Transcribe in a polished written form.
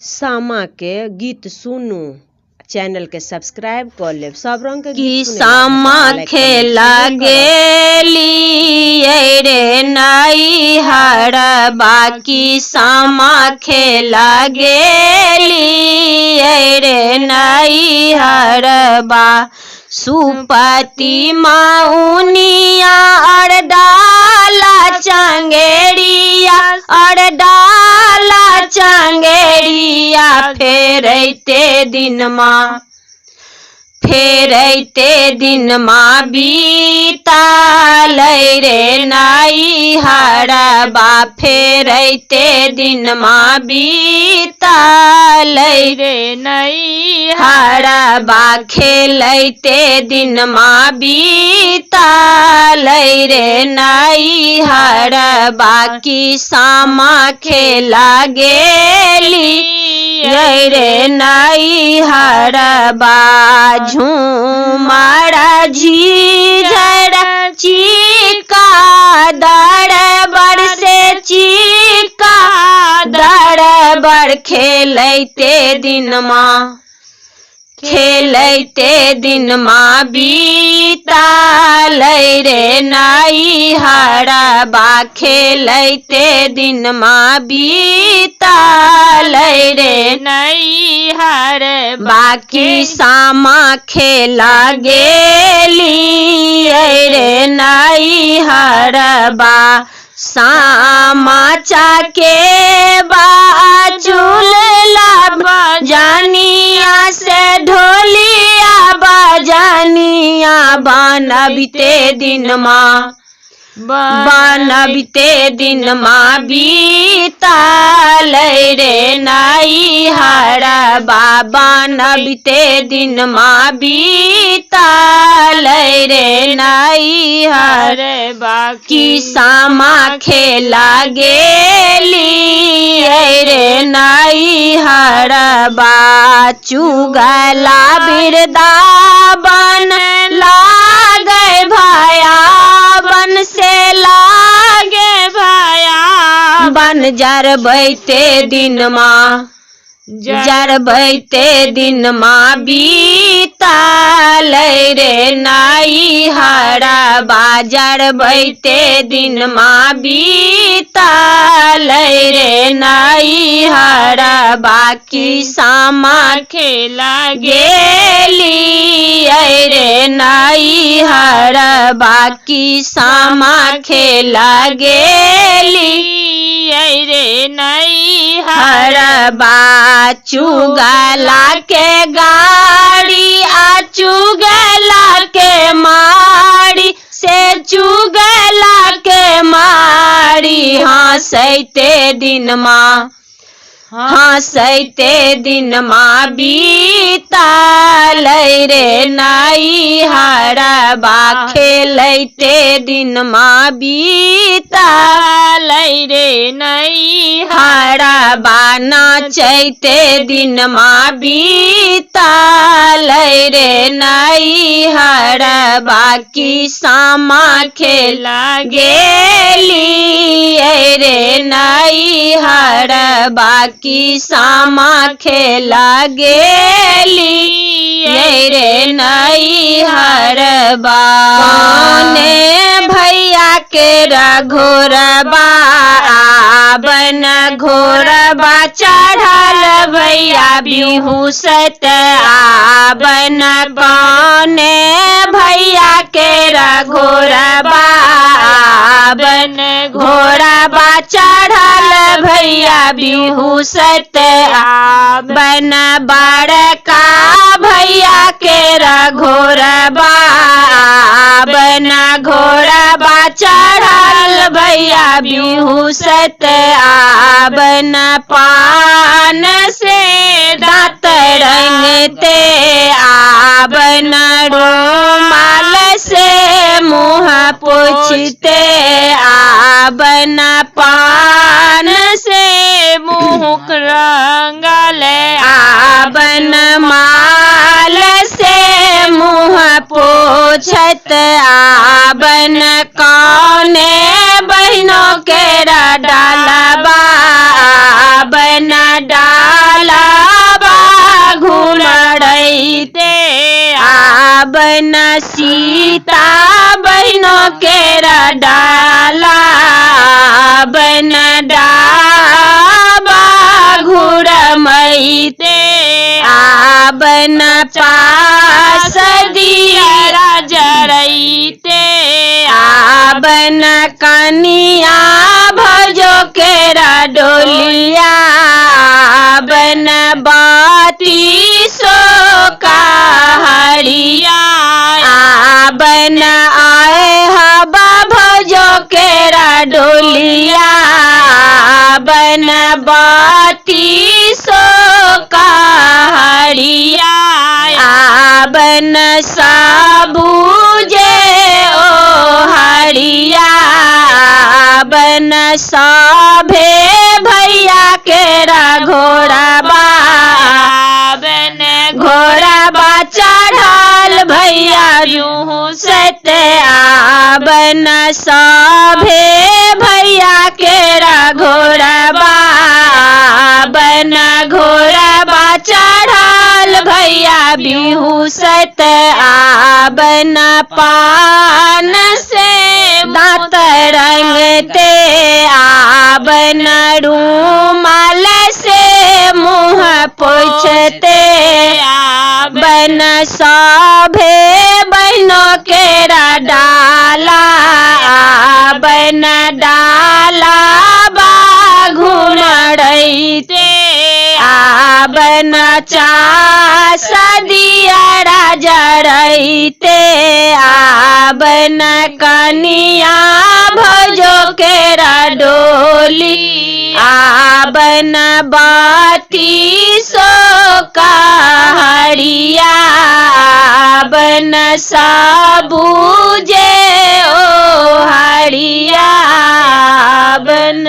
सामा के गीत सुनू, चैनल के सब्सक्राइब कर ले। सब रंग के कि सामा खेला गेली रे नाई हर बाकी सामा खेला गेली रे नाई हर बा सुपति माउनिया और डाला चंगेड़िया और डाला चंगेड़िया फेरते दिन माँ बीताल रे नाई हरा बा फेरते दिन माँ बीताल रे नाई हरा बा खेलते दिन माँ बीताल रे नाई हरा बाकी सामा खेला गेली रे नाई हरा बा झूमरा झीझर चीका दरबर से चीका दरबर खेलते दिन माँ बीताल रे नाई हरा बा खेलते दिन माँ बीताल रे नाई हर बाकी सामा खेला गेली रे नाई हर बा सामा चाके बाजुल बजानिया से ढोलिया बजानिया बनबते दिन माँ बीताल रे नाई हरा बाबा नबते दिन माँ बीताल रे नाई हर बाकी सामा खेला गेली रे नाई हरा बा चुगला बिरदावन लागे भाया बन से लागे भाया बन जरबते दिन माँ बीताल रे नाई हरा बा जरबते दिन माँ बीताल रे नाई हरा बाकी सामा खेला गेली रे नाई हरा बाकी सामा खेला गेली रे नाई हरा बा चुगला के गाड़ी आ चुगला के मारी से चुगला के मारी हंसते दिन माँ बीताल रे नाई हरा बा खेलते दिन माँ बीताल रे नाई हरा बा नाचते दिन माँ बीताल रे नाई हरा बाकी सामा खेला गेली रे नाई हरा बाकी सामा खेला गेली रे नाई हरा बा भैया के रघोरबा बन घोरबा चढ़ल भैया बिहू सत आबन कौने भैया के रघोरबा बन घोरबा चढ़ल भैया बिहू सत आबन बड़का भैया के रघोरबा बन घोरबा चढ़ल भैया बिहू सत आबन पान से दांत रंगते आबन रोमाल से मुँह पोछते आबन पान से मुँह रंगल आबन माल से मुँह पोछत आबन कौने बहनों के डालबा आबन डाला बन सीता बहनों के डाला बन डाबा घुर मैते आबन पास दिया जरैते आबन कनिया भजो केरा डोलिया आबन बाती सो हरिया आबन आए हबा भजो केरा डोलिया आबन बाती सो हरिया आबन साबूजे ओ हरिया आबन सभे भैया केरा घोड़ा बाबन घोड़ा बा चढ़ल भैया यूं सते आबन सभे भैया केरा घोड़ा बाबन घोड़ा बा चढ़ल भैया बिहू सत आबन पान से दांत रंगते आबन रूमाल से मुँह पोछते आबन सभे बहनों केरा डाला आबन डाला बा घुमड़ैते आबन चास दिया राजा रैते आबन कनिया भजो केरा डोली आबन बाती सो हरिया आबन साबूजे ओ हरिया आबन